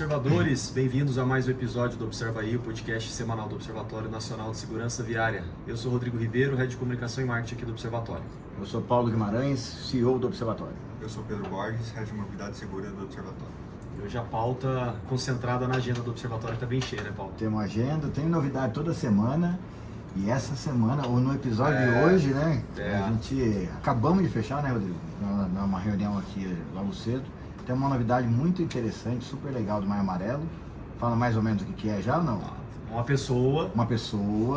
observadores, bem-vindos a mais um episódio do Observa aí, o podcast semanal do Observatório Nacional de Segurança Viária. Eu sou Rodrigo Ribeiro, Head de Comunicação e Marketing aqui do Observatório. Eu sou Paulo Guimarães, CEO do Observatório. Eu sou Pedro Borges, Head de Mobilidade Segura do Observatório. E hoje a pauta concentrada na agenda do Observatório está bem cheia, né, Paulo? Tem uma agenda, tem novidade toda semana. E essa semana, ou no episódio de hoje, né? A gente acabamos de fechar, né, Rodrigo? Numa reunião aqui logo cedo. Tem uma novidade muito interessante, super legal do Maio Amarelo. Fala mais ou menos o que é já ou não? Uma pessoa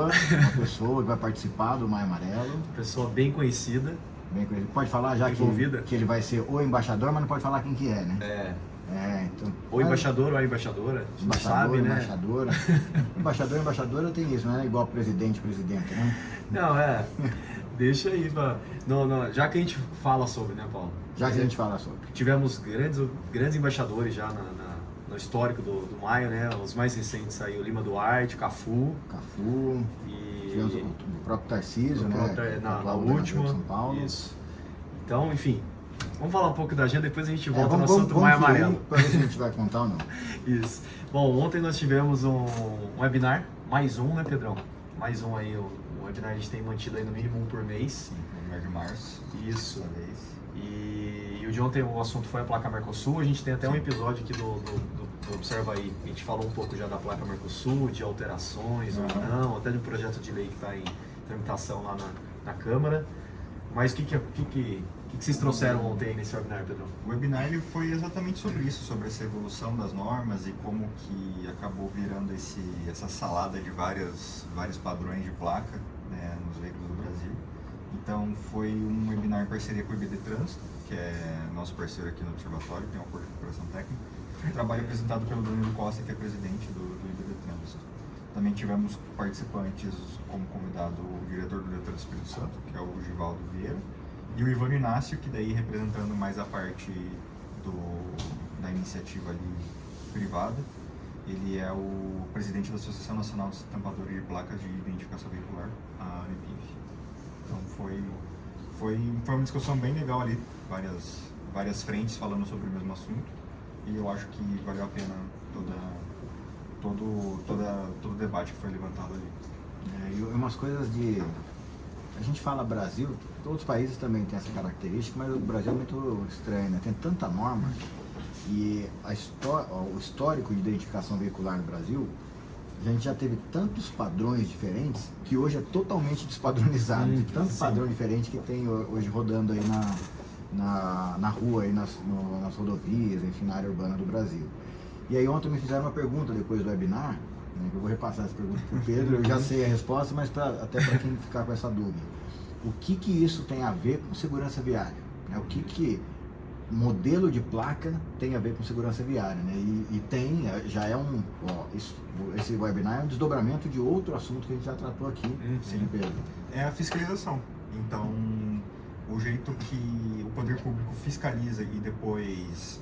que vai participar do Maio Amarelo. Pessoa bem conhecida. Pode falar já que ele vai ser o embaixador, mas não pode falar quem que é, né? Então, ou embaixador ou a embaixadora, não sabe, né? Embaixadora tem isso, não é igual presidente, né? Não, deixa aí, não, já que a gente fala sobre, né, Paulo? Tivemos grandes embaixadores já no histórico do Maio, né? Os mais recentes aí, o Lima Duarte, Cafu e tivemos o próprio Tarcísio, né? Na última, São Paulo. Isso. Então, enfim, vamos falar um pouco da agenda, depois a gente volta no assunto Maio Amarelo. Para ver se a gente vai contar ou não. Isso. Bom, ontem nós tivemos um webinar, mais um, né, Pedrão? Mais um aí, o webinar a gente tem mantido aí no mínimo um por mês. Sim, no mês de março. Isso. E o de ontem o assunto foi a placa Mercosul. A gente tem até um episódio aqui do Observa aí. A gente falou um pouco já da placa Mercosul, de alterações ou não, até de um projeto de lei que está em tramitação lá na Câmara. Mas o que vocês trouxeram ontem nesse webinar, Pedro? O webinar ele foi exatamente sobre isso, sobre essa evolução das normas e como que acabou virando essa salada de vários padrões de placa, né, nos veículos do Brasil. Então foi um webinar em parceria com o IBD Trânsito, que é nosso parceiro aqui no Observatório, tem um acordo de cooperação técnica. Um trabalho apresentado pelo Danilo Costa, que é presidente do IBD Trânsito. Também tivemos participantes como convidado o diretor do Detran do Espírito Santo, que é o Givaldo Vieira, e o Ivano Inácio, que daí representando mais a parte da iniciativa ali privada. Ele é o presidente da Associação Nacional de Estampadores de Placas de Identificação Veicular, a ANEPIV. Então foi uma discussão bem legal ali, várias frentes falando sobre o mesmo assunto, e eu acho que valeu a pena todo o debate que foi levantado ali. E umas coisas a gente fala Brasil, outros países também têm essa característica, mas o Brasil é muito estranho, né? Tem tanta norma e o histórico de identificação veicular no Brasil, a gente já teve tantos padrões diferentes que hoje é totalmente despadronizado. Tanto padrão diferente que tem hoje rodando aí na rua, aí nas rodovias, enfim, na área urbana do Brasil. E aí ontem me fizeram uma pergunta depois do webinar, né, que eu vou repassar essa pergunta para o Pedro, eu já sei a resposta, mas até para quem ficar com essa dúvida. O que isso tem a ver com segurança viária? Né? O que modelo de placa tem a ver com segurança viária? Né? E já é esse webinar é um desdobramento de outro assunto que a gente já tratou aqui, Sim. Pedro. É a fiscalização. Então, o jeito que o poder público fiscaliza e depois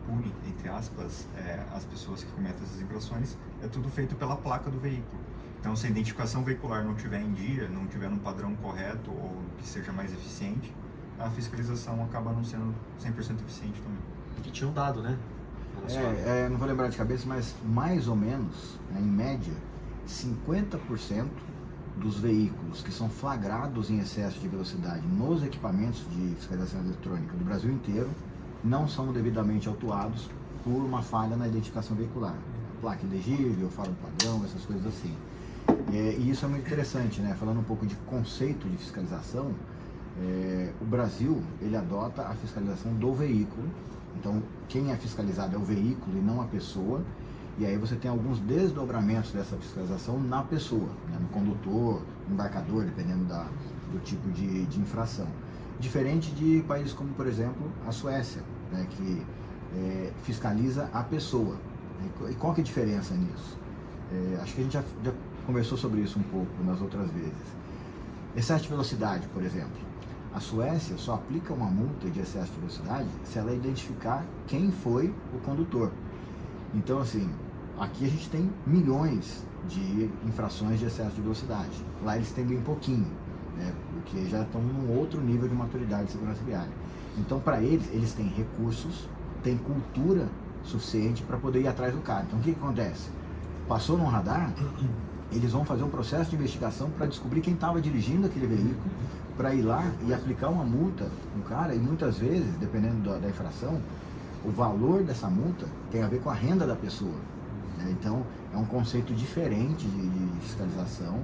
pune, entre aspas, as pessoas que cometem essas infrações, é tudo feito pela placa do veículo. Então, se a identificação veicular não estiver em dia, não estiver num padrão correto ou que seja mais eficiente, a fiscalização acaba não sendo 100% eficiente também. Que tinha um dado, né? Não vou lembrar de cabeça, mas mais ou menos, né, em média, 50% dos veículos que são flagrados em excesso de velocidade nos equipamentos de fiscalização eletrônica do Brasil inteiro não são devidamente autuados por uma falha na identificação veicular. Placa ilegível, fora do padrão, essas coisas assim. E isso é muito interessante, né? Falando um pouco de conceito de fiscalização, o Brasil, ele adota a fiscalização do veículo. Então, quem é fiscalizado é o veículo e não a pessoa. E aí você tem alguns desdobramentos dessa fiscalização na pessoa, né? No condutor, no embarcador, dependendo do tipo de infração. Diferente de países como, por exemplo, a Suécia, né? Que fiscaliza a pessoa. E qual que é a diferença nisso? Acho que a gente já conversou sobre isso um pouco nas outras vezes. Excesso de velocidade, por exemplo. A Suécia só aplica uma multa de excesso de velocidade se ela identificar quem foi o condutor. Então, assim, aqui a gente tem milhões de infrações de excesso de velocidade. Lá eles têm bem pouquinho, né? Porque já estão num outro nível de maturidade de segurança viária. Então, para eles têm recursos, têm cultura suficiente para poder ir atrás do cara. Então o que acontece? Passou no radar, eles vão fazer um processo de investigação para descobrir quem estava dirigindo aquele veículo, para ir lá e aplicar uma multa no cara, e muitas vezes, dependendo da infração, o valor dessa multa tem a ver com a renda da pessoa. Então é um conceito diferente de fiscalização.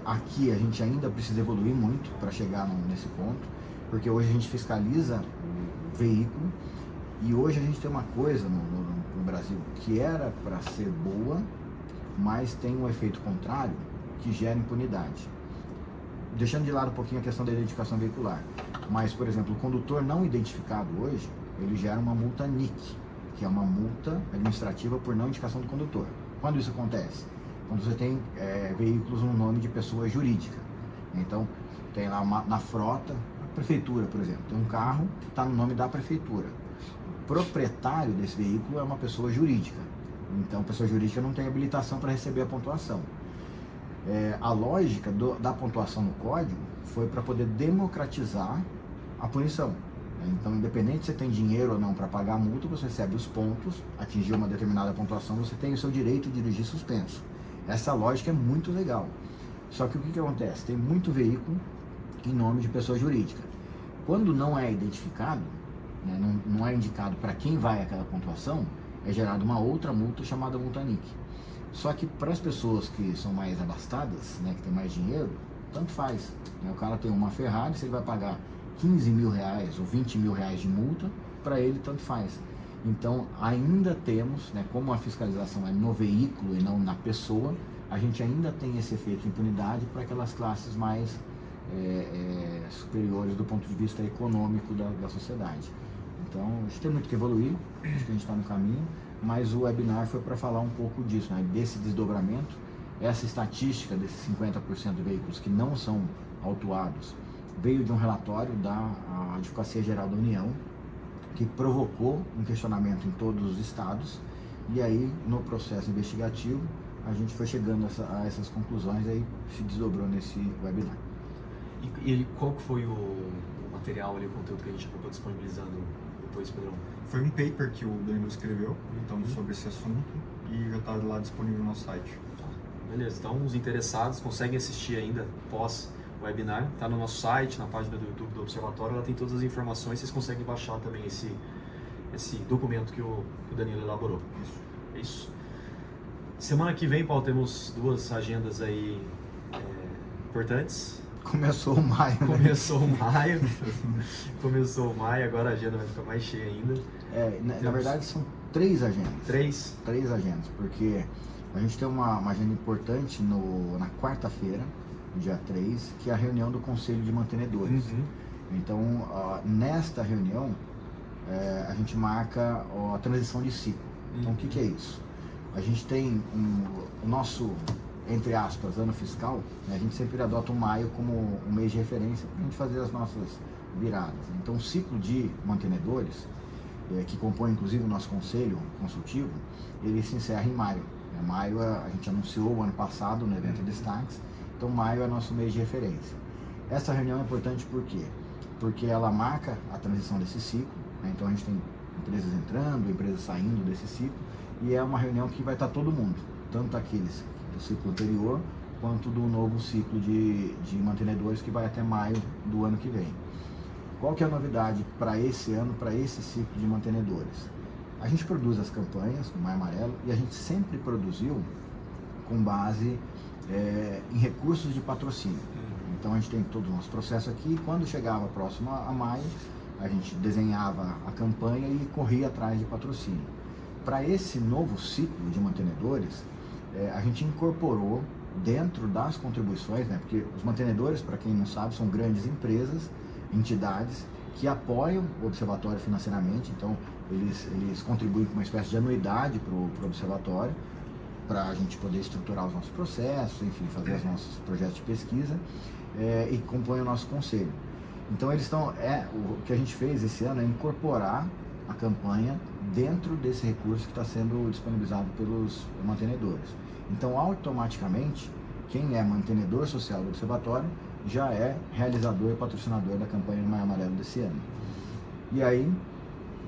Aqui a gente ainda precisa evoluir muito para chegar nesse ponto, porque hoje a gente fiscaliza o veículo e hoje a gente tem uma coisa no Brasil que era para ser boa, mas tem um efeito contrário que gera impunidade. Deixando de lado um pouquinho a questão da identificação veicular, mas, por exemplo, o condutor não identificado hoje, ele gera uma multa NIC, que é uma multa administrativa por não indicação do condutor. Quando isso acontece? Quando você tem veículos no nome de pessoa jurídica. Então, tem lá na frota, a prefeitura, por exemplo, tem um carro que está no nome da prefeitura. O proprietário desse veículo é uma pessoa jurídica. Então, a pessoa jurídica não tem habilitação para receber a pontuação. A lógica da pontuação no código foi para poder democratizar a punição. Então, independente se você tem dinheiro ou não para pagar a multa, você recebe os pontos, atingiu uma determinada pontuação, você tem o seu direito de dirigir suspenso. Essa lógica é muito legal. Só que o que acontece? Tem muito veículo em nome de pessoa jurídica. Quando não é identificado, né, não é indicado para quem vai aquela pontuação, é gerada uma outra multa chamada multa NIC. Só que para as pessoas que são mais abastadas, né, que tem mais dinheiro, tanto faz. Né? O cara tem uma Ferrari, se ele vai pagar 15 mil reais ou 20 mil reais de multa, para ele tanto faz. Então ainda temos, né, como a fiscalização é no veículo e não na pessoa, a gente ainda tem esse efeito de impunidade para aquelas classes mais superiores do ponto de vista econômico da sociedade. Então a gente tem muito que evoluir, acho que a gente está no caminho, mas o webinar foi para falar um pouco disso, né, desse desdobramento, essa estatística desses 50% de veículos que não são autuados, veio de um relatório da Advocacia Geral da União, que provocou um questionamento em todos os estados, e aí no processo investigativo a gente foi chegando a essas conclusões, aí se desdobrou nesse webinar. E qual que foi o material ali, o conteúdo que a gente acabou disponibilizando depois, Pedrão? Foi um paper que o Danilo escreveu, então, sobre esse assunto, e já está lá disponível no nosso site. Beleza, então os interessados conseguem assistir ainda pós webinar, está no nosso site, na página do YouTube do Observatório, ela tem todas as informações, vocês conseguem baixar também esse documento que o Danilo elaborou. Isso. Semana que vem, Paulo, temos duas agendas aí importantes. Começou o maio. Começou o maio, agora a agenda vai ficar mais cheia ainda. Na verdade são 3 agendas. 3 agendas, porque a gente tem uma agenda importante na quarta-feira, dia 3, que é a reunião do Conselho de Mantenedores. Então, nesta reunião, a gente marca a transição de ciclo. Então, o que é isso? A gente tem o nosso, entre aspas, ano fiscal, né? A gente sempre adota o maio como um mês de referência para a gente fazer as nossas viradas. Então, o ciclo de mantenedores, que compõe inclusive o nosso conselho consultivo, ele se encerra em maio. Maio a gente anunciou o ano passado no evento Destaques, então maio é nosso mês de referência. Essa reunião é importante por quê? Porque ela marca a transição desse ciclo, né? Então a gente tem empresas entrando, empresas saindo desse ciclo, e é uma reunião que vai estar todo mundo, tanto aqueles do ciclo anterior, quanto do novo ciclo de mantenedores que vai até maio do ano que vem. Qual que é a novidade para esse ano, para esse ciclo de mantenedores? A gente produz as campanhas do Maio Amarelo e a gente sempre produziu com base em recursos de patrocínio. Então a gente tem todo o nosso processo aqui, e quando chegava próximo a maio, a gente desenhava a campanha e corria atrás de patrocínio. Para esse novo ciclo de mantenedores, a gente incorporou dentro das contribuições, né, porque os mantenedores, para quem não sabe, são grandes empresas, entidades que apoiam o Observatório financeiramente, então eles contribuem com uma espécie de anuidade para o Observatório, para a gente poder estruturar os nossos processos, enfim, fazer os nossos projetos de pesquisa, e compõem o nosso conselho. Então eles estão, o que a gente fez esse ano é incorporar a campanha dentro desse recurso que está sendo disponibilizado pelos mantenedores. Então automaticamente, quem é mantenedor social do Observatório já é realizador e patrocinador da campanha do Maio Amarelo desse ano. E aí,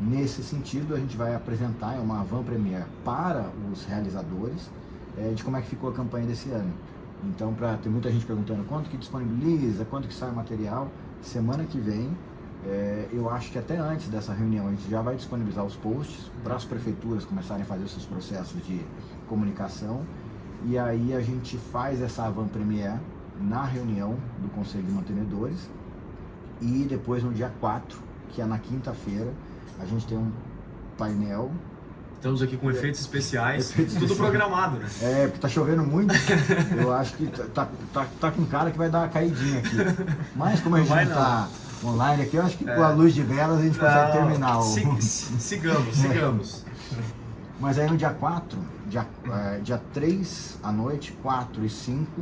Nesse sentido, a gente vai apresentar uma van premiere para os realizadores de como é que ficou a campanha desse ano. Então, tem muita gente perguntando quanto que disponibiliza, quanto que sai o material. Semana que vem, eu acho que até antes dessa reunião, a gente já vai disponibilizar os posts para as prefeituras começarem a fazer os seus processos de comunicação. E aí a gente faz essa van premiere na reunião do Conselho de Mantenedores. E depois, no dia 4, que é na quinta-feira, a gente tem um painel. Estamos aqui com efeitos especiais, tudo programado, né? Porque tá chovendo muito, eu acho que tá com cara que vai dar uma caidinha aqui. Mas como a gente não tá online aqui, eu acho que com a luz de velas a gente consegue terminar o... Sigamos. Mas aí no dia 4, dia 3 à noite, 4 e 5,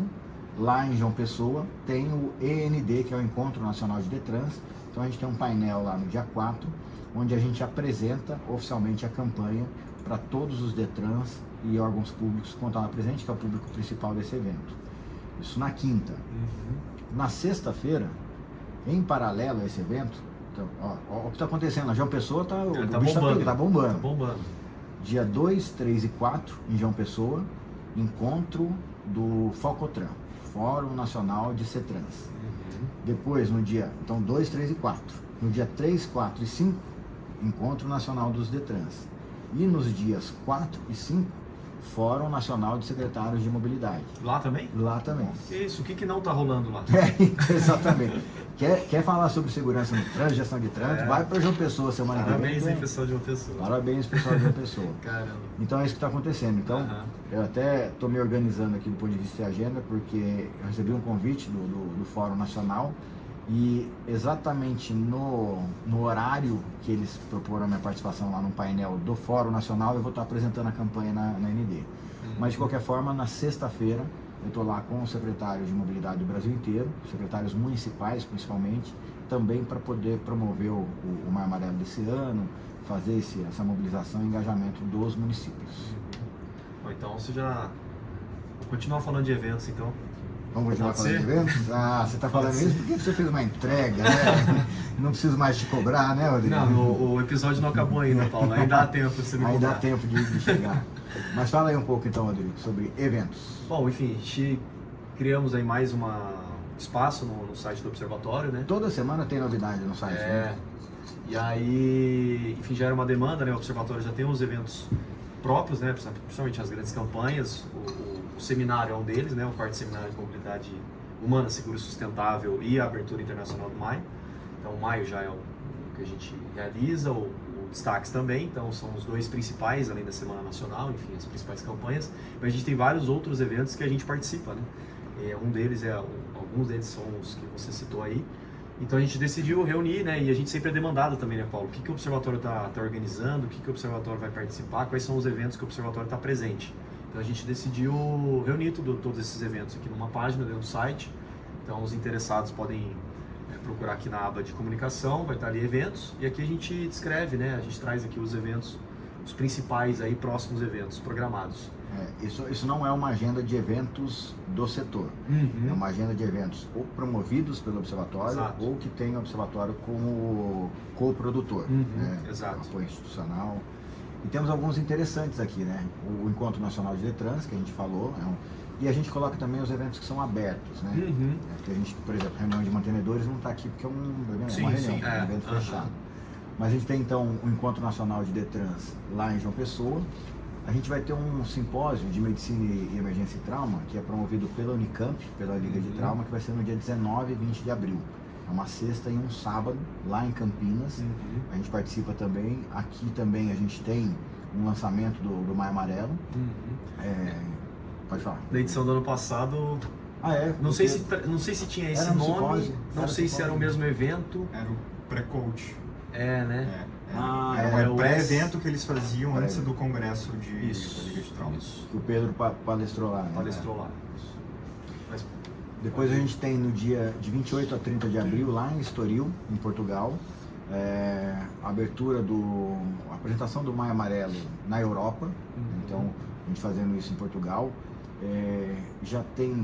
lá em João Pessoa, tem o END, que é o Encontro Nacional de Detrans. Então a gente tem um painel lá no dia 4, onde a gente apresenta oficialmente a campanha para todos os Detrans e órgãos públicos que vão estar lá presente, que é o público principal desse evento. Isso na quinta. Na sexta-feira, em paralelo a esse evento, então, ó, o que está acontecendo, na João Pessoa o bicho tá bombando. Dia 2, 3 e 4, em João Pessoa, encontro do Focotran, Fórum Nacional de CETRANS. Depois, no dia, então 2, 3 e 4. No dia 3, 4 e 5, Encontro Nacional dos Detrans. E nos dias 4 e 5, Fórum Nacional de Secretários de Mobilidade. Lá também? Lá também. Isso, o que não está rolando lá? Exatamente. Quer falar sobre segurança no trânsito, gestão de trânsito, vai para João Pessoa semana que vem. Parabéns aí, pessoal de João Pessoa. Parabéns, pessoal de João Pessoa. Caramba. Então é isso que está acontecendo. Então, eu até estou me organizando aqui do ponto de vista de agenda, porque eu recebi um convite do Fórum Nacional e exatamente no horário que eles proporam a minha participação lá no painel do Fórum Nacional, eu vou estar apresentando a campanha na ND. Mas de qualquer forma, na sexta-feira, eu estou lá com os secretários de mobilidade do Brasil inteiro, secretários municipais principalmente, também para poder promover o Maio Amarelo desse ano, fazer essa mobilização e engajamento dos municípios. Bom, então você já... Vou continuar falando de eventos, então. Vamos continuar falando de eventos? Você está falando isso porque você fez uma entrega, né? Não preciso mais te cobrar, né, Rodrigo? Não, o episódio não acabou ainda, Paulo. Ainda dá tempo de você me cobrar. Ainda dá tempo de chegar. Mas fala aí um pouco então, Rodrigo, sobre eventos. Bom, enfim, a gente criamos aí mais um espaço no site do Observatório, né? Toda semana tem novidade no site, né? E aí, enfim, já era uma demanda, né? O Observatório já tem os eventos próprios, né? Principalmente as grandes campanhas. O seminário é um deles, né? O quarto seminário de mobilidade humana, segura e sustentável e a abertura internacional do Maio. Então, o Maio já é o que a gente realiza, o Destaques também, então são os dois principais, além da Semana Nacional, enfim, as principais campanhas. Mas a gente tem vários outros eventos que a gente participa, né? Alguns deles são os que você citou aí. Então a gente decidiu reunir, né? E a gente sempre é demandado também, né, Paulo? O que o Observatório está organizando, o que o Observatório vai participar, quais são os eventos que o Observatório está presente. Então a gente decidiu reunir todos esses eventos aqui numa página dentro do site. Então os interessados podem procurar aqui na aba de comunicação, vai estar ali eventos, e aqui a gente descreve, né? A gente traz aqui os eventos, os principais aí, próximos eventos programados. Isso não é uma agenda de eventos do setor, é uma agenda de eventos ou promovidos pelo Observatório, ou que tem o Observatório como co-produtor, Exato. Apoio institucional. E temos alguns interessantes aqui, né? O Encontro Nacional de Detrans, que a gente falou, e a gente coloca também os eventos que são abertos, né? Que a gente, por exemplo, a reunião de mantenedores não está aqui porque é uma reunião, é um evento fechado. Mas a gente tem então o Encontro Nacional de Detrans lá em João Pessoa. A gente vai ter um simpósio de medicina e emergência e trauma, que é promovido pela Unicamp, pela Liga de Trauma, que vai ser no dia 19 e 20 de abril. É uma sexta e um sábado, lá em Campinas. A gente participa também. Aqui também a gente tem um lançamento do Maio Amarelo. Pode falar. Na edição do ano passado, não sei se tinha esse nome, não sei se era o mesmo evento. Era o pré-coach. Né? Era o pré-evento que eles faziam antes do congresso da Liga de Trauma. Que o Pedro palestrou lá. Palestrou lá. Mas, depois a gente tem no dia de 28 a 30 de abril, lá em Estoril, em Portugal, a apresentação do Maio Amarelo na Europa. Então, a gente fazendo isso em Portugal. Já tem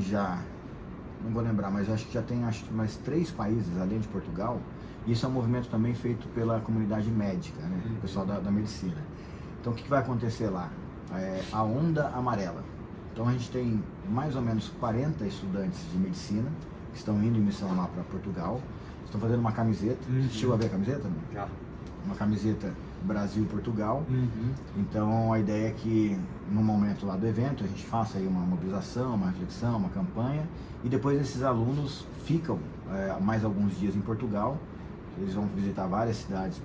não vou lembrar, mas acho que já tem mais 3 países além de Portugal. Isso é um movimento também feito pela comunidade médica, né? O pessoal da medicina. Então o que vai acontecer lá? A onda amarela. Então a gente tem mais ou menos 40 estudantes de medicina que estão indo em missão lá para Portugal. Estão fazendo uma camiseta. Você chegou a ver a camiseta? Não? Já. Uma camiseta Brasil-Portugal. Então a ideia é que no momento lá do evento a gente faça aí uma mobilização, uma reflexão, uma campanha, e depois esses alunos ficam mais alguns dias em Portugal. Eles vão visitar várias cidades.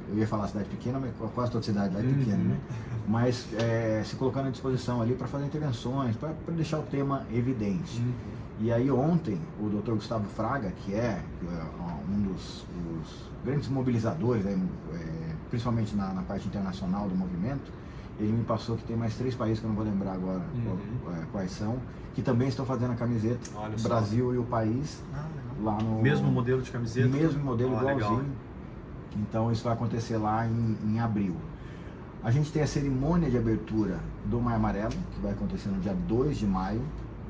Eu ia falar cidade pequena, mas quase toda cidade lá é pequena, né? Mas se colocando à disposição ali para fazer intervenções, para deixar o tema evidente. E aí ontem o Dr. Gustavo Fraga, que é um dos grandes mobilizadores, principalmente na parte internacional do movimento, ele me passou que tem mais 3 países, que eu não vou lembrar agora quais são, que também estão fazendo a camiseta. Olha o só. Brasil e o país, lá no... Mesmo modelo de camiseta? Mesmo modelo, igualzinho. Legal. Então isso vai acontecer lá em abril. A gente tem a cerimônia de abertura do Maio Amarelo, que vai acontecer no dia 2 de maio,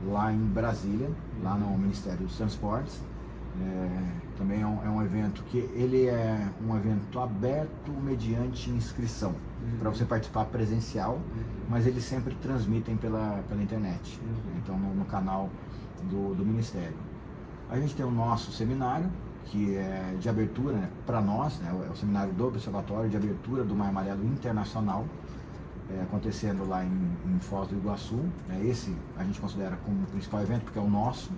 lá em Brasília, lá no Ministério dos Transportes. Também é um evento que ele é um evento aberto mediante inscrição, para você participar presencial, mas eles sempre transmitem pela internet, então no canal do Ministério. A gente tem o nosso seminário, que é de abertura, né, para nós, né, é o seminário do Observatório de Abertura do Maio Amarelo Internacional, acontecendo lá em Foz do Iguaçu. Esse a gente considera como o principal evento, porque é o nosso.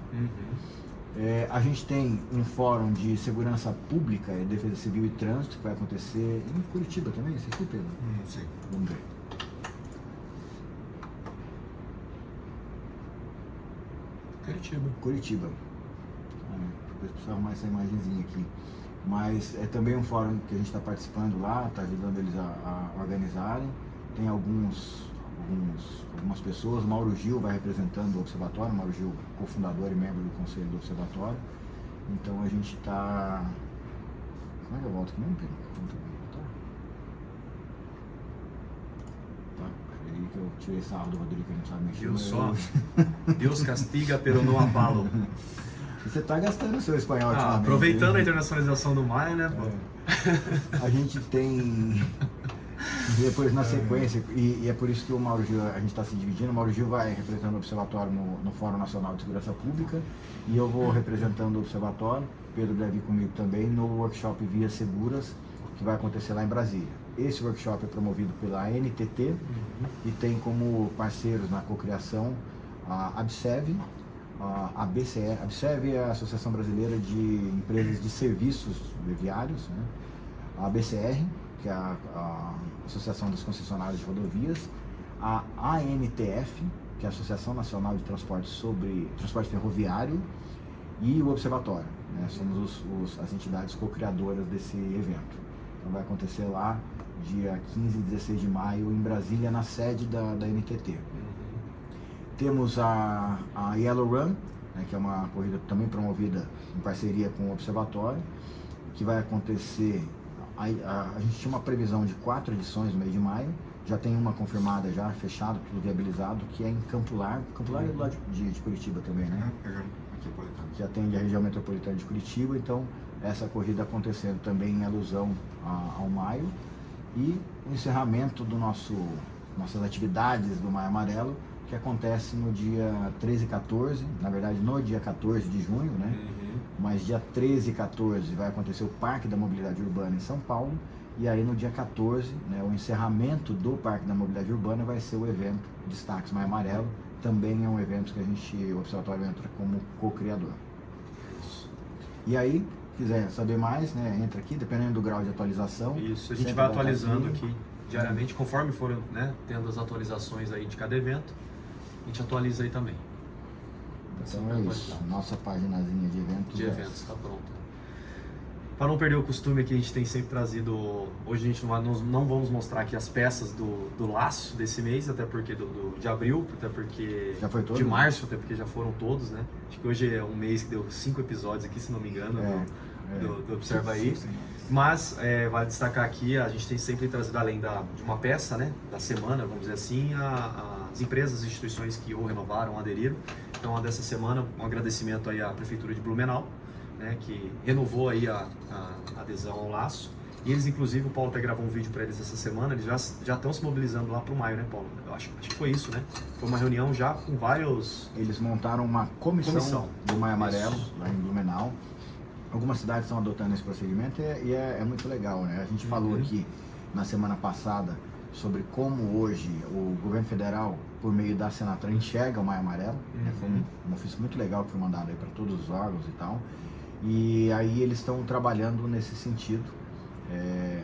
A gente tem um fórum de segurança pública, defesa civil e trânsito, que vai acontecer em Curitiba também, esse aqui, Pedro? Não sei. Vamos ver. Curitiba. Depois precisa arrumar essa imagenzinha aqui. Mas é também um fórum que a gente está participando lá, está ajudando eles a organizarem. Tem algumas pessoas, o Mauro Gil vai representando o Observatório, o Mauro Gil, cofundador e membro do Conselho do Observatório. Então a gente está... Como é que eu volto aqui mesmo, Pedro? Tá, peraí que eu tirei essa aula do Rodrigo, que a gente sabe mexer. Viu só? Deus castiga, pero no abalo. Você está gastando o seu espanhol ultimamente. Aproveitando a internacionalização do Maia, né? A gente tem... Depois na sequência, e é por isso que o Mauro Gil, a gente está se dividindo, o Mauro Gil vai representando o Observatório no Fórum Nacional de Segurança Pública, e eu vou representando o Observatório, Pedro deve ir comigo também, no workshop Vias Seguras, que vai acontecer lá em Brasília. Esse workshop é promovido pela ANTT e tem como parceiros na cocriação a ABSEV, a BCE. A ABSEV é a Associação Brasileira de Empresas de Serviços Viários, né? A BCR, que é a Associação das Concessionárias de Rodovias, a ANTF, que é a Associação Nacional de Transporte Ferroviário, e o Observatório, né? Somos as entidades co-criadoras desse evento. Então vai acontecer lá dia 15 e 16 de maio em Brasília, na sede da NTT. Temos a Yellow Run, né, que é uma corrida também promovida em parceria com o Observatório, que vai acontecer... A gente tinha uma previsão de 4 edições no mês de maio, já tem uma confirmada, já fechada, tudo viabilizado, que é em Campo Largo. Campo Largo é do lado de Curitiba também, né? Que atende a região metropolitana de Curitiba, então essa corrida acontecendo também em alusão ao maio. E o encerramento nossas atividades do Maio Amarelo, que acontece no dia 13 e 14, na verdade no dia 14 de junho, né? Mas dia 13 e 14 vai acontecer o Parque da Mobilidade Urbana em São Paulo, e aí no dia 14, né, o encerramento do Parque da Mobilidade Urbana vai ser o evento Destaques Maio Amarelo, também é um evento que o Observatório entra como co-criador. E aí, quiser saber mais, né, entra aqui, dependendo do grau de atualização. Isso, a gente vai atualizando aqui diariamente, conforme forem, né, tendo as atualizações aí de cada evento, a gente atualiza aí também. Então é isso, nossa paginazinha de eventos. De eventos está pronta. Para não perder o costume aqui, a gente tem sempre trazido. Hoje a gente não vamos mostrar aqui as peças do laço desse mês, até porque de abril, até porque. Já foi todo? De março, até porque já foram todos, né? Acho que hoje é um mês que deu 5 episódios aqui, se não me engano, do Observa aí. Mas vale destacar aqui, a gente tem sempre trazido, além de uma peça, né, da semana, vamos dizer assim, as empresas e instituições que ou renovaram, ou aderiram. Então, a dessa semana, um agradecimento aí à Prefeitura de Blumenau, né, que renovou aí a adesão ao laço. E eles, inclusive, o Paulo até gravou um vídeo para eles essa semana, eles já estão se mobilizando lá para o maio, né, Paulo? Eu acho que foi isso, né? Foi uma reunião já com vários... Eles montaram uma comissão do Maio Amarelo, lá em Blumenau. Algumas cidades estão adotando esse procedimento e é muito legal, né? A gente falou aqui na semana passada sobre como hoje o governo federal, por meio da Senatran, enxerga o Maio Amarelo. Foi um ofício muito legal que foi mandado aí para todos os órgãos e tal. E aí eles estão trabalhando nesse sentido.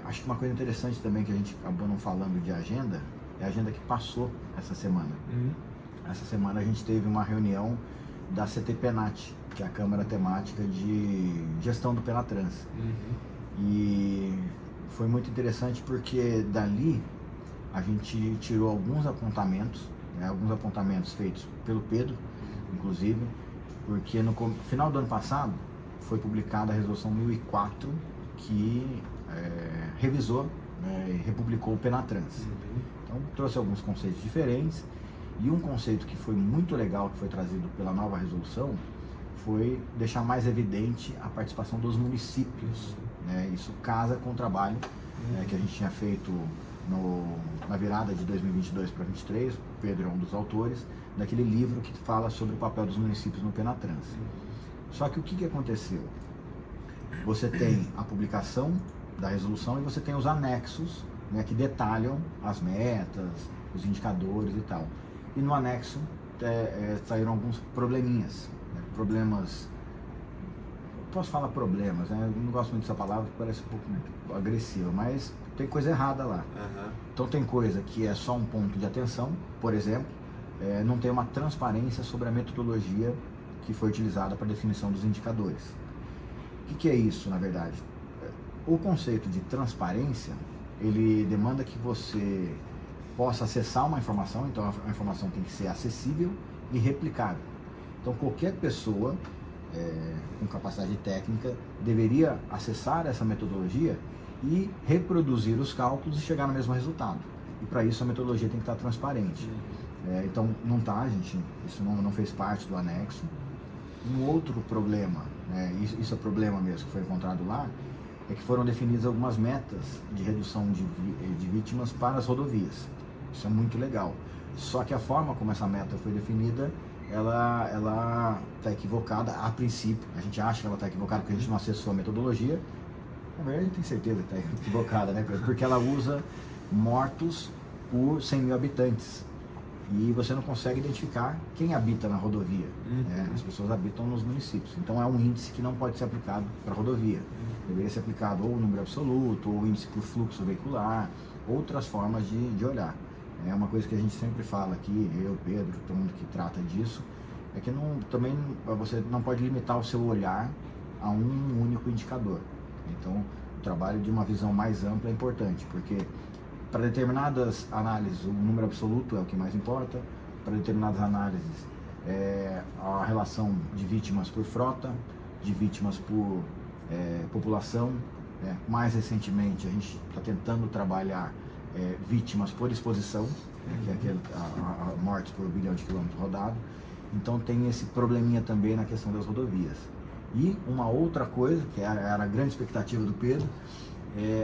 Acho que uma coisa interessante também que a gente acabou não falando de agenda, é a agenda que passou essa semana. Essa semana a gente teve uma reunião da CT-PENAT, que é a Câmara Temática de Gestão do Penatrans. E foi muito interessante porque dali a gente tirou alguns apontamentos, né, alguns apontamentos feitos pelo Pedro, inclusive, porque no final do ano passado foi publicada a Resolução 1004, que revisou, né, e republicou o Penatrans. Então trouxe alguns conceitos diferentes, e um conceito que foi muito legal, que foi trazido pela nova resolução, foi deixar mais evidente a participação dos municípios. Né? Isso casa com o trabalho que a gente tinha feito na virada de 2022 para 2023, o Pedro é um dos autores, daquele livro que fala sobre o papel dos municípios no Penatrans. Só que o que aconteceu? Você tem a publicação da resolução e você tem os anexos, né, que detalham as metas, os indicadores e tal. E no anexo saíram alguns probleminhas, né, problemas, posso falar problemas, né, eu não gosto muito dessa palavra, parece um pouco agressiva, mas tem coisa errada lá. Então tem coisa que é só um ponto de atenção, por exemplo, não tem uma transparência sobre a metodologia que foi utilizada para a definição dos indicadores. O que é isso, na verdade? O conceito de transparência, ele demanda que você possa acessar uma informação, então a informação tem que ser acessível e replicável. Então qualquer pessoa com capacidade técnica deveria acessar essa metodologia e reproduzir os cálculos e chegar no mesmo resultado. E para isso a metodologia tem que estar transparente. Então não está, gente, isso não fez parte do anexo. Um outro problema, isso é problema mesmo que foi encontrado lá, é que foram definidas algumas metas de redução de vítimas para as rodovias. Isso é muito legal. Só que a forma como essa meta foi definida, ela está equivocada a princípio. A gente acha que ela está equivocada porque a gente não acessou a metodologia. Na verdade, a gente tem certeza que está equivocada, né? Porque ela usa mortos por 100 mil habitantes. E você não consegue identificar quem habita na rodovia. As pessoas habitam nos municípios. Então é um índice que não pode ser aplicado para a rodovia. Deveria ser aplicado ou o número absoluto, ou o índice por fluxo veicular, outras formas de olhar. É uma coisa que a gente sempre fala aqui, eu, Pedro, todo mundo que trata disso, é que também você não pode limitar o seu olhar a um único indicador. Então o trabalho de uma visão mais ampla é importante, porque para determinadas análises, o número absoluto é o que mais importa. Para determinadas análises, a relação de vítimas por frota, de vítimas por população. Mais recentemente, a gente está tentando trabalhar vítimas por exposição, que é a mortes por bilhão de quilômetros rodado. Então tem esse probleminha também na questão das rodovias. E uma outra coisa, que era a grande expectativa do Pedro,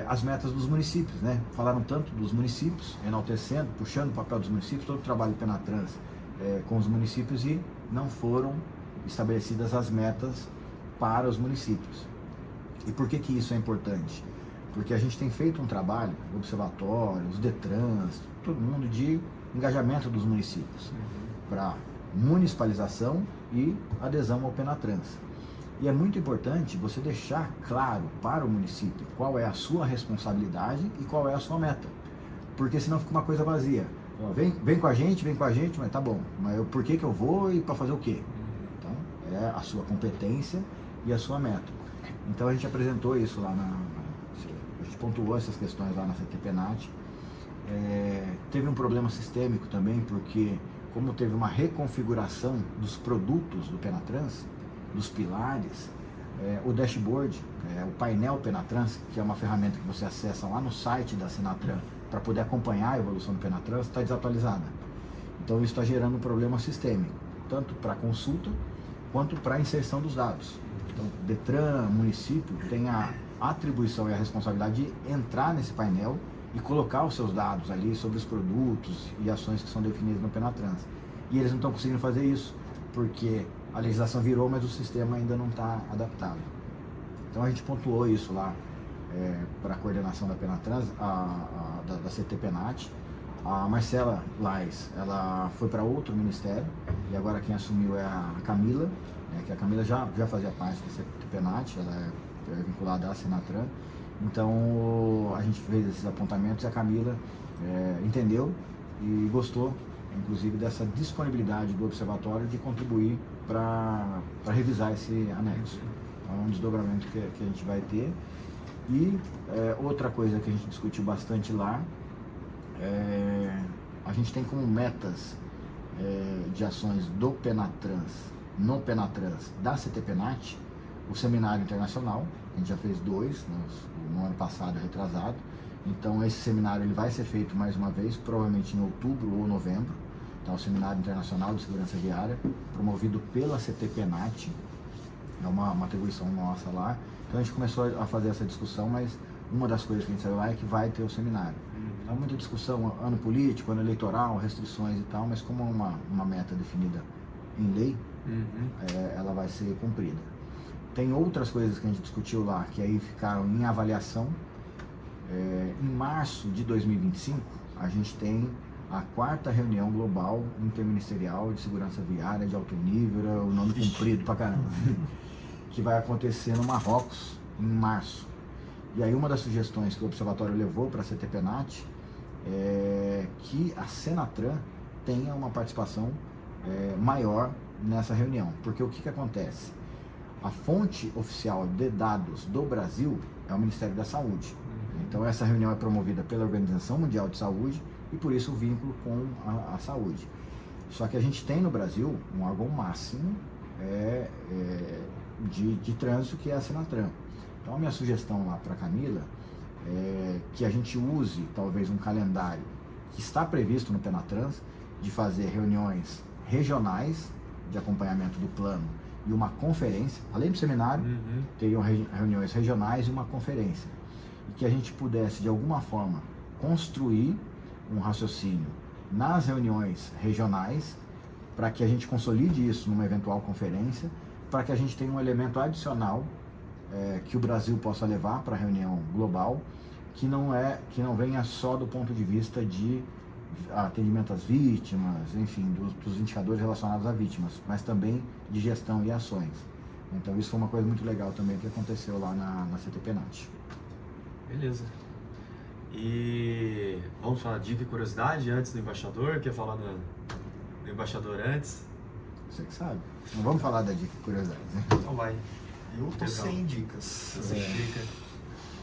as metas dos municípios, né? Falaram tanto dos municípios, enaltecendo, puxando o papel dos municípios, todo o trabalho do Penatrans com os municípios, e não foram estabelecidas as metas para os municípios. E por que isso é importante? Porque a gente tem feito um trabalho, o observatório, os DETRANS, todo mundo, de engajamento dos municípios para municipalização e adesão ao Penatrans. E é muito importante você deixar claro para o município qual é a sua responsabilidade e qual é a sua meta. Porque senão fica uma coisa vazia. Vem com a gente, mas tá bom. Mas por que eu vou e para fazer o quê? Então, é a sua competência e a sua meta. Então a gente apresentou isso lá a gente pontuou essas questões lá na CTPNAT. Teve um problema sistêmico também, porque como teve uma reconfiguração dos produtos do Penatrans, dos pilares, o dashboard, o painel Penatrans, que é uma ferramenta que você acessa lá no site da Senatran para poder acompanhar a evolução do Penatrans, está desatualizada. Então isso está gerando um problema sistêmico, tanto para a consulta quanto para a inserção dos dados. Então, Detran, município, tem a atribuição e a responsabilidade de entrar nesse painel e colocar os seus dados ali sobre os produtos e ações que são definidas no Penatrans. E eles não estão conseguindo fazer isso, porque a legislação virou, mas o sistema ainda não está adaptado. Então a gente pontuou isso lá para a coordenação da Penatrans, da CTPNAT. A Marcela Lais, ela foi para outro ministério, e agora quem assumiu é a Camila, que a Camila já fazia parte da CTPNAT, ela é vinculada à Senatran. Então a gente fez esses apontamentos e a Camila entendeu e gostou, inclusive, dessa disponibilidade do observatório de contribuir para revisar esse anexo. Então, é um desdobramento que a gente vai ter. E outra coisa que a gente discutiu bastante lá, a gente tem como metas de ações do Penatrans, no Penatrans da CTPNAT, o seminário internacional. A gente já fez 2 no ano passado, retrasado. Então esse seminário ele vai ser feito mais uma vez, provavelmente em outubro ou novembro. Então, o Seminário Internacional de Segurança Viária, promovido pela CTPNAT, é uma atribuição nossa lá. Então a gente começou a fazer essa discussão, mas uma das coisas que a gente saiu lá é que vai ter o seminário. Então muita discussão, ano político, ano eleitoral, restrições e tal, mas como é uma meta definida em lei, ela vai ser cumprida. Tem outras coisas que a gente discutiu lá, que aí ficaram em avaliação. Em março de 2025, a gente tem a 4ª reunião global interministerial de segurança viária de alto nível, o nome comprido pra caramba, que vai acontecer no Marrocos, em março. E aí uma das sugestões que o Observatório levou para a CTPNAT é que a Senatran tenha uma participação maior nessa reunião. Porque o que acontece? A fonte oficial de dados do Brasil é o Ministério da Saúde. Então essa reunião é promovida pela Organização Mundial de Saúde e por isso o vínculo com a saúde. Só que a gente tem no Brasil um órgão máximo de trânsito, que é a Senatran. Então a minha sugestão lá para a Camila é que a gente use talvez um calendário que está previsto no Penatrans de fazer reuniões regionais de acompanhamento do plano e uma conferência, além do seminário, teriam reuniões regionais e uma conferência. E que a gente pudesse, de alguma forma, construir um raciocínio nas reuniões regionais para que a gente consolide isso numa eventual conferência, para que a gente tenha um elemento adicional que o Brasil possa levar para a reunião global, que não venha só do ponto de vista de atendimento às vítimas, enfim, dos indicadores relacionados a vítimas, mas também de gestão e ações. Então isso foi uma coisa muito legal também que aconteceu lá na CTPNAT. Beleza. E vamos falar dica e curiosidade antes do embaixador? Quer falar do embaixador antes? Você que sabe. Não vamos falar da dica e curiosidade, né? Então vai. Eu tô sem dicas. Você fica.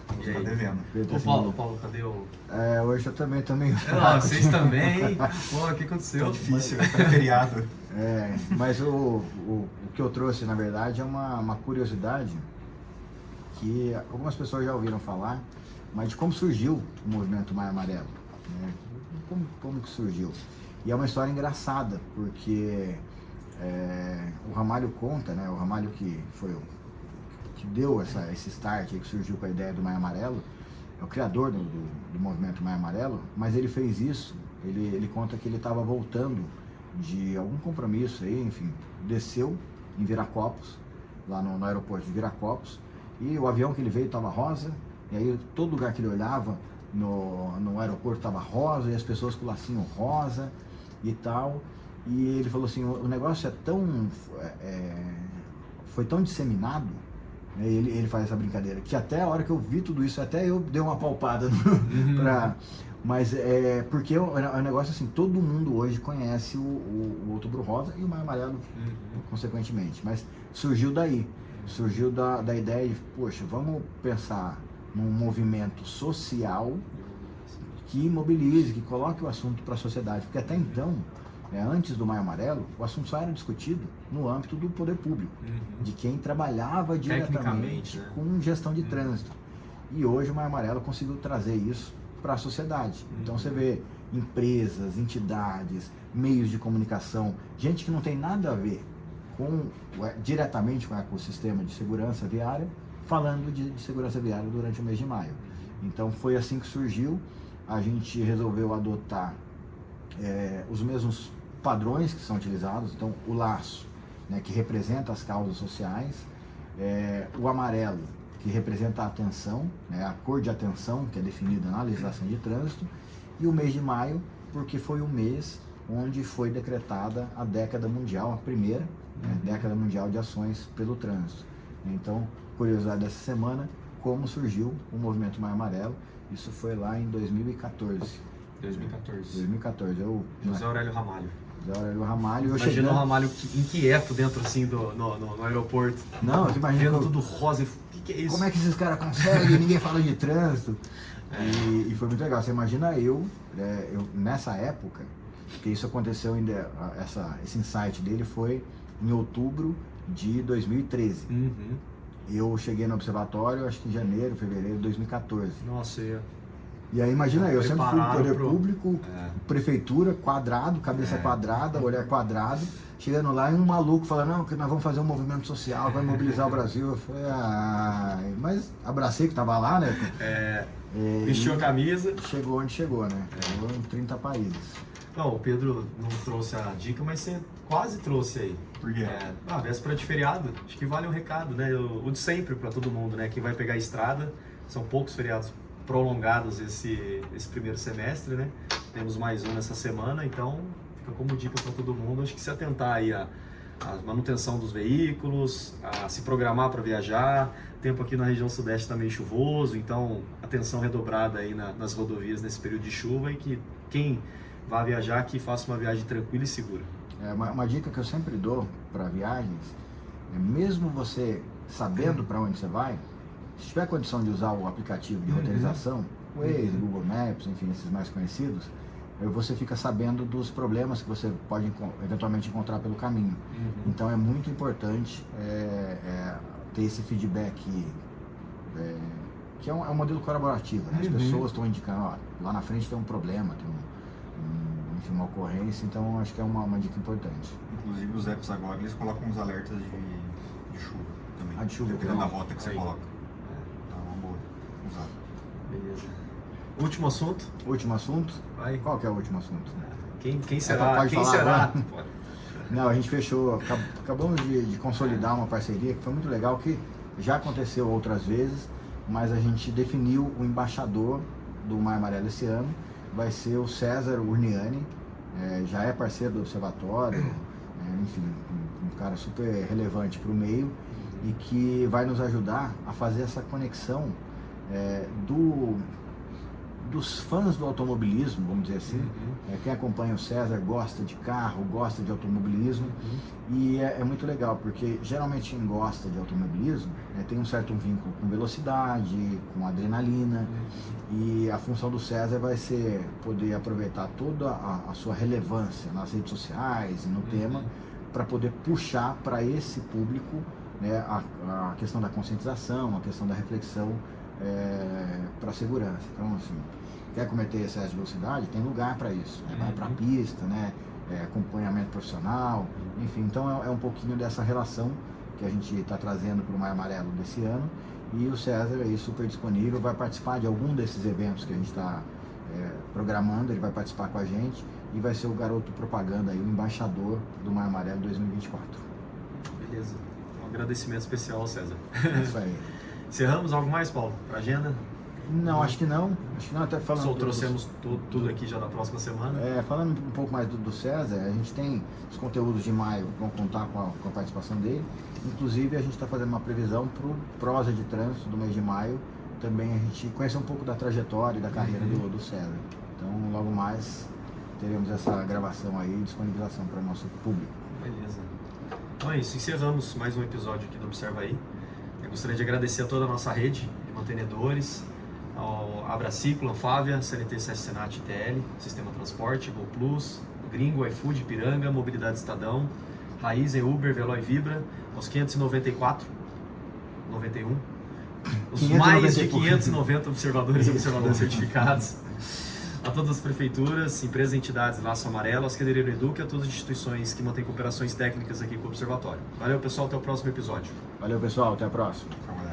Vou ficar devendo. Ô Paulo, cadê o... Hoje eu também tô meio... vocês também? Pô, o que aconteceu? Tá difícil, tá feriado. Mas o que eu trouxe, na verdade, é uma curiosidade que algumas pessoas já ouviram falar, mas de como surgiu o movimento Maio Amarelo, né? Como que surgiu? E é uma história engraçada, porque o Ramalho conta, né? O Ramalho que foi que deu esse start, que surgiu com a ideia do Maio Amarelo, é o criador do movimento Maio Amarelo, mas ele fez isso, ele conta que ele estava voltando de algum compromisso aí, enfim, desceu em Viracopos, lá no aeroporto de Viracopos, e o avião que ele veio estava rosa, e aí todo lugar que ele olhava no aeroporto estava rosa, e as pessoas com o lacinho rosa e tal, e ele falou assim, o negócio foi tão disseminado, né, ele faz essa brincadeira, que até a hora que eu vi tudo isso, até eu dei uma palpada mas porque é um negócio assim, todo mundo hoje conhece o Outubro Rosa e o Maio Amarelo, consequentemente, mas surgiu daí. surgiu da ideia de, poxa, vamos pensar num movimento social que mobilize, que coloque o assunto para a sociedade, porque até então, antes do Maio Amarelo, o assunto só era discutido no âmbito do poder público, de quem trabalhava diretamente né? com gestão de trânsito. E hoje o Maio Amarelo conseguiu trazer isso para a sociedade. Então você vê empresas, entidades, meios de comunicação, gente que não tem nada a ver diretamente com o ecossistema de segurança viária, falando de segurança viária durante o mês de maio. Então foi assim que surgiu. A gente resolveu adotar os mesmos padrões que são utilizados. Então o laço, né, que representa as causas sociais, o amarelo, que representa a atenção, né, a cor de atenção que é definida na legislação de trânsito, e o mês de maio, porque foi o mês onde foi decretada a década mundial, a primeira década mundial de ações pelo trânsito. Então, curiosidade dessa semana, como surgiu o movimento Maio Amarelo. Isso foi lá em 2014. 2014. José Aurélio Ramalho. José Aurélio Ramalho. Imagina o Ramalho inquieto dentro assim no aeroporto. Não, você imagina vendo tudo rosa. O que é isso? Como é que esses caras conseguem? Ninguém fala de trânsito. E foi muito legal. Você imagina eu nessa época, que isso aconteceu ainda, esse insight dele foi em outubro de 2013. Eu cheguei no observatório, acho que em janeiro, fevereiro de 2014. Nossa, E aí imagina, eu sempre fui poder público, prefeitura, quadrado, cabeça quadrada, olhar quadrado, chegando lá e um maluco falando, não, que nós vamos fazer um movimento social, vai mobilizar o Brasil. Eu falei, mas abracei que tava lá, né? Vestiu a camisa. Chegou onde chegou, né? Chegou em 30 países. Não, o Pedro não trouxe a dica, mas você quase trouxe aí. Por quê? Véspera de feriado, acho que vale um recado, né? O de sempre para todo mundo, né? Quem vai pegar a estrada, são poucos feriados prolongados esse primeiro semestre, né? Temos mais um nessa semana, então fica como dica para todo mundo. Acho que se atentar aí à manutenção dos veículos, a se programar para viajar. O tempo aqui na região sudeste está meio chuvoso, então atenção redobrada aí nas rodovias nesse período de chuva, e que quem vá viajar, que faça uma viagem tranquila e segura. Uma dica que eu sempre dou para viagens mesmo você sabendo para onde você vai, se tiver condição de usar o aplicativo de roteirização, o Waze, Google Maps, enfim, esses mais conhecidos, você fica sabendo dos problemas que você pode eventualmente encontrar pelo caminho. Então é muito importante ter esse feedback, que é um modelo colaborativo, né? As pessoas estão indicando, lá na frente tem um problema, tem enfim, uma ocorrência, então acho que é uma dica importante. Inclusive os apps agora, eles colocam uns alertas de chuva também, de chuva, dependendo da rota que você coloca. Então é uma boa usar. Beleza. Último assunto? Último assunto? Vai. Qual que é o último assunto? Quem será? Pode Quem falar será? agora? Não, a gente fechou, acabamos de consolidar uma parceria que foi muito legal, que já aconteceu outras vezes, mas a gente definiu o embaixador do Maio Amarelo esse ano, vai ser o César Urniani, já é parceiro do Observatório, enfim, um cara super relevante para o meio e que vai nos ajudar a fazer essa conexão dos fãs do automobilismo, vamos dizer assim. Quem acompanha o César gosta de carro, gosta de automobilismo, e é muito legal, porque geralmente quem gosta de automobilismo tem um certo vínculo com velocidade, com adrenalina, e a função do César vai ser poder aproveitar toda a sua relevância nas redes sociais e no tema, para poder puxar para esse público a questão da conscientização, a questão da reflexão para a segurança. Então, assim, quer cometer excesso de velocidade, tem lugar para isso, vai para a pista, acompanhamento profissional, enfim. Então é um pouquinho dessa relação que a gente está trazendo para o Maio Amarelo desse ano, e o César aí super disponível, vai participar de algum desses eventos que a gente está programando, ele vai participar com a gente e vai ser o garoto propaganda, aí, o embaixador do Maio Amarelo 2024. Beleza, um agradecimento especial ao César. É isso aí. Encerramos algo mais, Paulo, para a agenda? Não, acho que não, até falando... Só trouxemos tudo aqui já na próxima semana. Falando um pouco mais do César, a gente tem os conteúdos de maio, vão contar com a participação dele. Inclusive, a gente está fazendo uma previsão para o Prosa de Trânsito do mês de maio. Também a gente conhece um pouco da trajetória e da carreira do César. Então, logo mais, teremos essa gravação aí, disponibilização para o nosso público. Beleza. Então é isso, encerramos mais um episódio aqui do Observa Aí. Eu gostaria de agradecer a toda a nossa rede de mantenedores, ao Abraciclo, Anfávia, CNT, Senat, TL, Sistema Transporte, Gol Plus, Gringo, iFood, Piranga, Mobilidade Estadão, Raizen, Uber, Veloy Vibra, aos 594, 91, os mais de 590 observadores e observadoras certificados, a todas as prefeituras, empresas e entidades Laço Amarelo, as Cadeirero Educa e a todas as instituições que mantêm cooperações técnicas aqui com o Observatório. Valeu, pessoal, até o próximo episódio. Valeu, pessoal, até a próxima. Trabalhar.